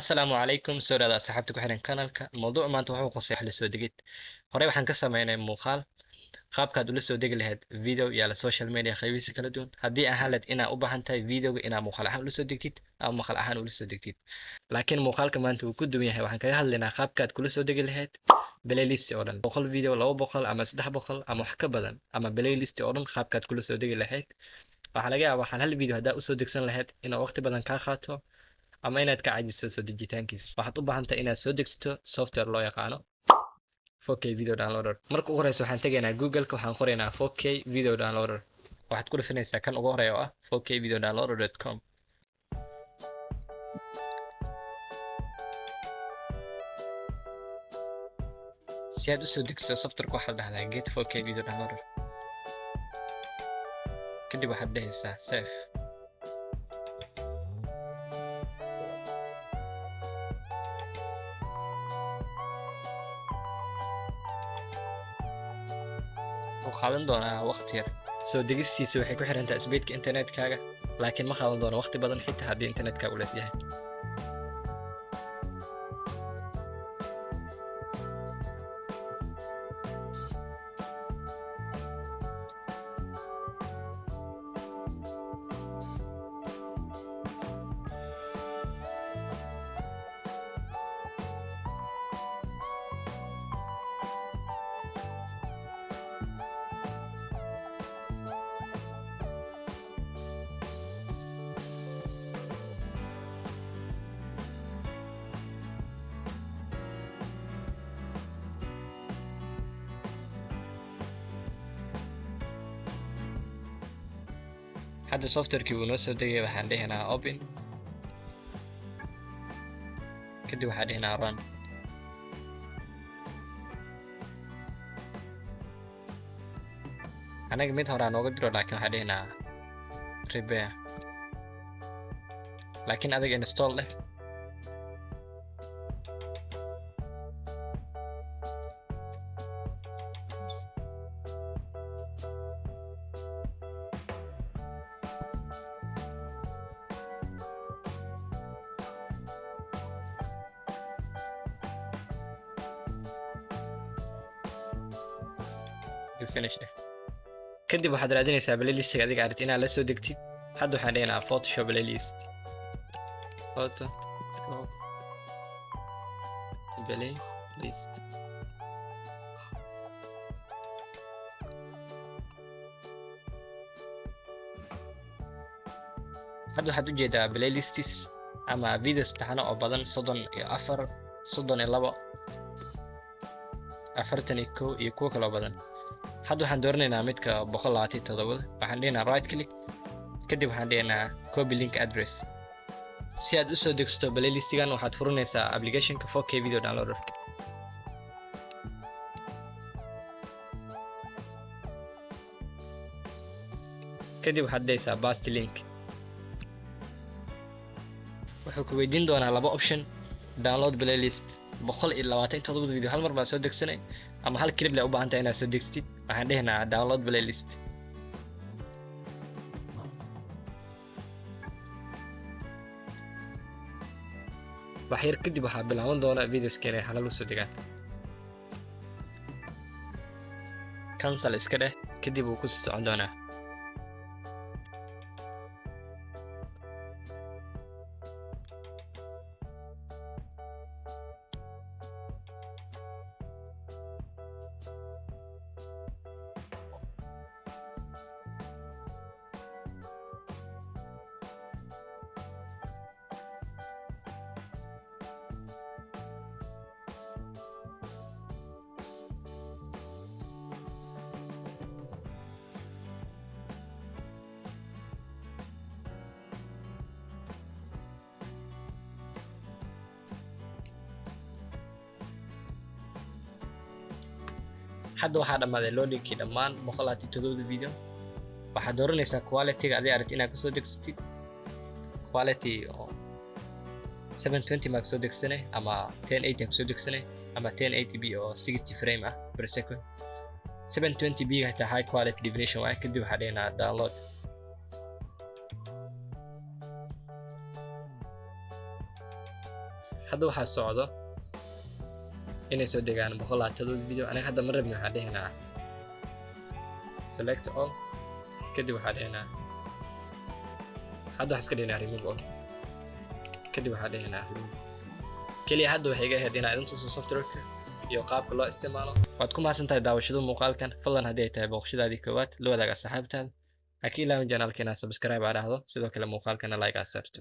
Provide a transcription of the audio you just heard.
Asalaamu calaykum soo dhawaada asxaabta ku xiran kanaalka. Mowduuca maanta wuxuu quseeyaa wax la soo degid. Horey waxaan ka sameynay muuqaal qaabkaad ula soo degi lahayd video yaala social media qaybihiisa kala duwan. Haddii aan halad inaa u baahan tahay videoga inaa muuqaal ahaan ula soo degtid ama maqal ahaan ula soo degtid. Laakiin muuqaalka maanta wuu ku duwan yahay. Waxaan kaga hadlaynaa qaabkaad kula soo degi lahayd playlist oo dhan 100 video 200 ama 300 ama wax ka badan ama playlist oo dhan qaabkaad kula soo degi lahayd. Waxaa laga yaabaa hal video haddaa u soo degsan lahayd inuu waqti badan kaa qaato ama inaad ka caajiso soo dejitaankiisa. Waxaad u baahan tahay inaad soo degsato software loo yaqaano 4K video downloader. Marka ugu horeysa waxaan tegaynaa Google-ka, waxaan qoraynaa 4K video downloader. Waxaad ku dhufanaysaa kan ugu horeeya oo ah 4kvideodownloader.com. Si aad u soo degso software-ka waxaad dhahdaa get 4K video downloader. Kadib waxaad dhahaysaa save. Wuxuu qaadan doonaa waqti yar. Soo degistiisa waxay ku xiran tahay speedka internetkaaga, laakiin ma qaadan doono waqti badan xitaa haddii internetkaagu lees yahay. Hadda software-kii wuu noo soo degay, waxaan dhahaynaa open. Kadib waxaan dhahaynaa run. Anaga mid hore aan nooga diro laakiin waxaan dhahaynaa repair. Laakiin adiga install leh. Finish it. Kadib waxaad raadinaysaa playlist adiga aad inaad la soo degtid. Hadda waxaan dhahaynaa Photoshop playlist. Photoshop playlist. Hadda waxaad u jeedaa playlists ama videos taxano oo badan 34, 32, 41 iyo kuwa kale oo badan. Hadda waxaan dooranaynaa midka 127. Waxaan dhahaynaa right click. Kadib waxaan dhahaynaa copy link address. Si aad u soo degsato playlistigan waxaad furanaysaa application-ka 4K video downloader. Kadib waxaad dhahaysaa paste link. Wuxuu ku weydiin doonaa laba option: download playlist 127 video hal mar baa soo degsanay ama hal clip leh u baahan tahay inaad soo degsatid. Waxaan dhahaynaa download playlist. wax yar kadib waxaa bilaaban doona videoska inay halal u soo degaan. cancel iska dheh, kadib wuu ku sii socon doonaa. Hadda waxaa dhamaaday loadingkii dhammaan 127 video. Waxaad dooranaysaa quality-ga adiga aad inaad ka soo degsatid. Quality oo 720 max soo degsanay ama 1080 soo degsanay ama 1080p oo 60 frame ah per second. 720p xitaa high quality definition waaye. Kadib waxaa dhahaynaa download. hadda waxaa socdo inay soo degaan 127 video aniga hadda ma rabni waxaan dhehnaa select all kadib waxaan dhehnaa hadda waxaan iska dhehnaa remove all kadib waxaan dhehnaa remove kaliya hadda waxay iga ahayd inaan idin tuso softwareka iyo qaabka loo isticmaalo waad ku mahadsantahay daawashada muuqaalkan fadlan haddii ay tahay booqashadaadii koowaad la wadaag asxaabtaada ha ka ilaawin janaalka inaad subscribe aa dhahdo sidoo kale muuqaalkana like aa saarto